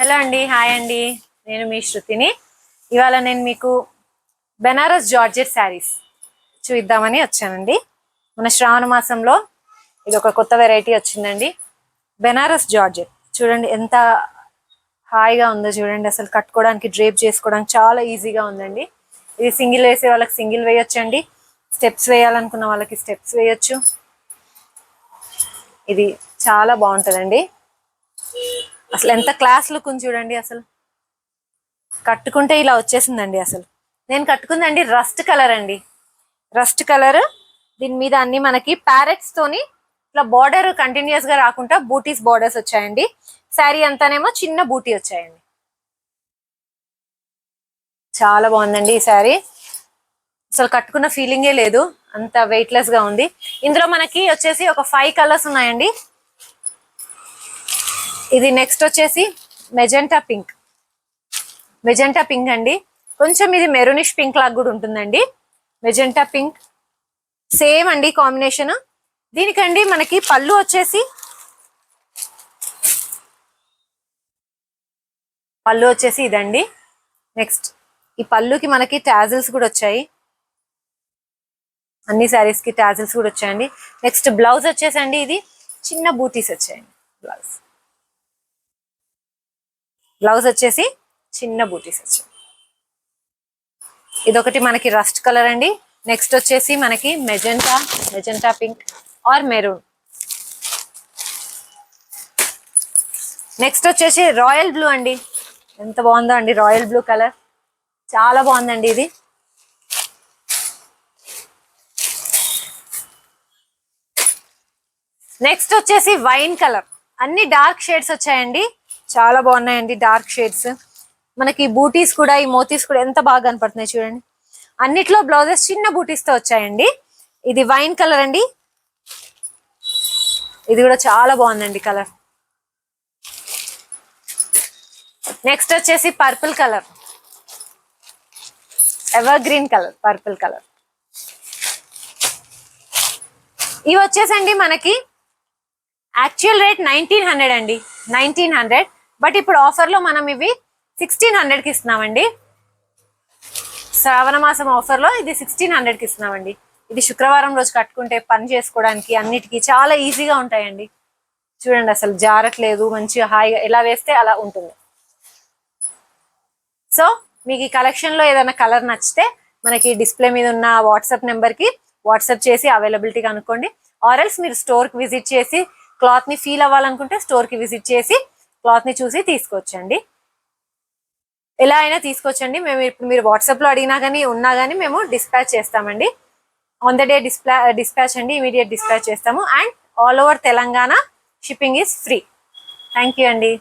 Hello అండి, hi అండి. నేను మీ శృతిని. ఇవాళ నేను మీకు బెనారస్ జార్జెట్ శారీస్ చూద్దామని వచ్చానండి. మన శ్రావణ మాసంలో ఇది ఒక కొత్త వెరైటీ వచ్చిందండి. బెనారస్ జార్జెట్ చూడండి ఎంత హాయిగా ఉందో చూడండి. అసలు కట్టుకోవడానికి, డ్రేప్ చేసుకోవడానికి చాలా ఈజీగా ఉందండి. ఇది సింగిల్ వేసే వాళ్ళకి సింగిల్ వేయొచ్చండి, స్టెప్స్ వేయాలనుకున్న వాళ్ళకి స్టెప్స్ వేయొచ్చు. ఇది చాలా బాగుంటుందండి. అసలు ఎంత క్లాస్ లుక్ ఉంది చూడండి. అసలు కట్టుకుంటే ఇలా వచ్చేసిందండి. అసలు నేను కట్టుకుందండి రస్ట్ కలర్ అండి. రస్ట్ కలర్, దీని మీద అన్ని మనకి ప్యారెట్స్ తోని ఇట్లా బార్డర్ కంటిన్యూస్ గా రాకుండా బూటీస్ బార్డర్స్ వచ్చాయండి. శారీ అంతానేమో చిన్న బూటీ వచ్చాయండి. చాలా బాగుందండి ఈ శారీ. అసలు కట్టుకున్న ఫీలింగే లేదు, అంత వెయిట్లెస్ గా ఉంది. ఇందులో మనకి వచ్చేసి ఒక 5 కలర్స్ ఉన్నాయండి. ఇది నెక్స్ట్ వచ్చేసి మెజెంటా పింక్. మెజెంటా పింక్ అండి, కొంచెం ఇది మెరూనిష్ పింక్ లాగా కూడా ఉంటుందండి. మెజెంటా పింక్ సేమ్ అండి కాంబినేషన్. దీనికండి మనకి పళ్ళు వచ్చేసి ఇదండి. నెక్స్ట్ ఈ పళ్ళుకి మనకి టాజిల్స్ కూడా వచ్చాయి. అన్ని శారీస్ కి టాజిల్స్ కూడా వచ్చాయండి. నెక్స్ట్ బ్లౌజ్ వచ్చేసండి ఇది చిన్న బూటీస్ వచ్చాయండి. బ్లౌజ్ వచ్చేసి చిన్న బూటీస్ వచ్చాయి. ఇదొకటి మనకి రస్ట్ కలర్ అండి. నెక్స్ట్ వచ్చేసి మనకి magenta pink or maroon. Next వచ్చేసి రాయల్ బ్లూ అండి. ఎంత బాగుందో అండి రాయల్ బ్లూ కలర్, చాలా బాగుందండి ఇది. నెక్స్ట్ వచ్చేసి వైన్ కలర్. అన్ని డార్క్ షేడ్స్ వచ్చాయండి, చాలా బాగున్నాయండి డార్క్ షేడ్స్. మనకి బూటీస్ కూడా, ఈ మోతీస్ కూడా ఎంత బాగా కనపడుతున్నాయి చూడండి. అన్నిట్లో బ్లౌజెస్ చిన్న బూటీస్ తో వచ్చాయండి. ఇది వైన్ కలర్ అండి, ఇది కూడా చాలా బాగుందండి కలర్. నెక్స్ట్ వచ్చేసి purple colour, ever green colour, purple colour. ఇవి వచ్చేసండి మనకి యాక్చువల్ రేట్ 1900 అండి, 1900. బట్ ఇప్పుడు ఆఫర్లో మనం ఇవి 1600కి ఇస్తున్నామండి. శ్రావణ మాసం ఆఫర్లో ఇది 1600కి ఇస్తున్నామండి. ఇది శుక్రవారం రోజు కట్టుకుంటే పని చేసుకోవడానికి అన్నిటికీ చాలా ఈజీగా ఉంటాయండి. చూడండి అసలు జారట్లేదు, మంచిగా హాయిగా ఎలా వేస్తే అలా ఉంటుంది. సో మీకు ఈ కలెక్షన్లో ఏదైనా కలర్ నచ్చితే మనకి డిస్ప్లే మీద ఉన్న వాట్సాప్ నెంబర్కి వాట్సాప్ చేసి అవైలబిలిటీ కనుక్కోండి. ఆర్ఎల్స్ మీరు స్టోర్కి విజిట్ చేసి క్లాత్ని ఫీల్ అవ్వాలనుకుంటే స్టోర్కి విజిట్ చేసి క్లాత్ని చూసి తీసుకోవచ్చండి. ఎలా అయినా తీసుకోవచ్చండి. మేము ఇప్పుడు మీరు వాట్సాప్లో అడిగినా కానీ ఉన్నా కానీ మేము డిస్పాచ్ చేస్తామండి. ఆన్ ద డే డిస్పాచ్ అండి, ఇమీడియట్ డిస్పాచ్ చేస్తాము. And all over Telangana shipping is free. Thank you అండి.